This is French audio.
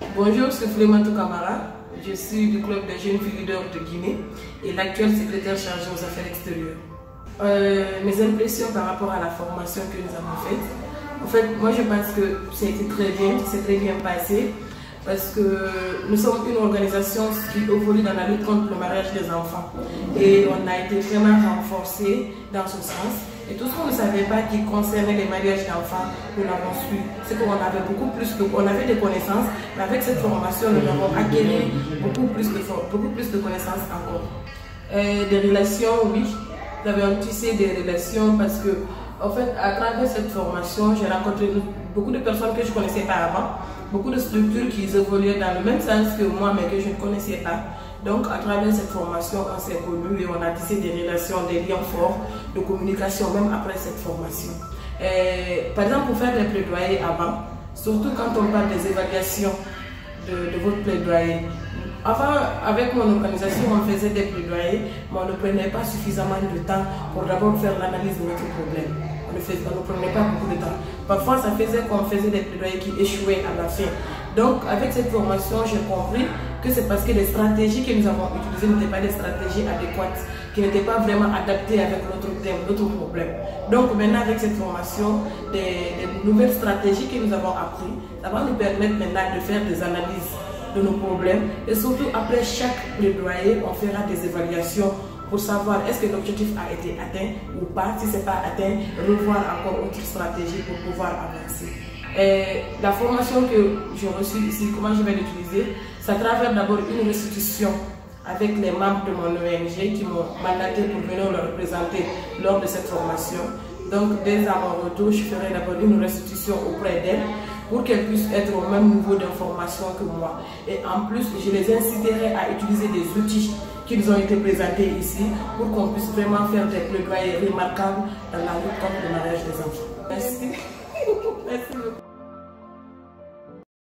Bonjour, je suis Flématou Camara. Je suis du club des jeunes filles leaders de Guinée et l'actuel secrétaire chargé aux affaires extérieures. Mes impressions par rapport à la formation que nous avons faite. En fait, moi je pense que ça a été très bien, c'est très bien passé parce que nous sommes une organisation qui évolue dans la lutte contre le mariage des enfants et on a été vraiment renforcé dans ce sens. Et tout ce qu'on ne savait pas qui concernait les mariages d'enfants, nous l'avons su. C'est qu'on avait on avait des connaissances, mais avec cette formation, nous avons acquis beaucoup plus de connaissances encore. Des relations, oui. Nous avons tissé des relations parce que, en fait, à travers cette formation, j'ai rencontré beaucoup de personnes que je ne connaissais pas avant, beaucoup de structures qui évoluaient dans le même sens que moi, mais que je ne connaissais pas. Donc, à travers cette formation, on s'est connus et on a tissé des relations, des liens forts de communication, même après cette formation. Par exemple, pour faire des plaidoyers avant, surtout quand on parle des évaluations de votre plaidoyer. Avant, avec mon organisation, on faisait des plaidoyers, mais on ne prenait pas suffisamment de temps pour d'abord faire l'analyse de notre problème. On ne prenait pas beaucoup de temps. Parfois, ça faisait qu'on faisait des plaidoyers qui échouaient à la fin. Donc, avec cette formation, j'ai compris que c'est parce que les stratégies que nous avons utilisées n'étaient pas des stratégies adéquates, qui n'étaient pas vraiment adaptées avec notre thème, notre problème. Donc, maintenant, avec cette formation, des nouvelles stratégies que nous avons apprises, ça va nous permettre maintenant de faire des analyses de nos problèmes et surtout après chaque plaidoyer on fera des évaluations pour savoir est-ce que l'objectif a été atteint ou pas. Si ce n'est pas atteint, revoir encore autre stratégie pour pouvoir avancer. La formation que j'ai reçue ici, comment je vais l'utiliser, ça travers d'abord une restitution avec les membres de mon ONG qui m'ont mandaté pour venir le représenter lors de cette formation. Donc dès à mon retour, je ferai d'abord une restitution auprès d'elles pour qu'elles puissent être au même niveau d'information que moi. Et en plus, je les inciterai à utiliser des outils qui nous ont été présentés ici pour qu'on puisse vraiment faire des plaidoyers remarquables dans la lutte contre le mariage des enfants. Merci. Merci beaucoup.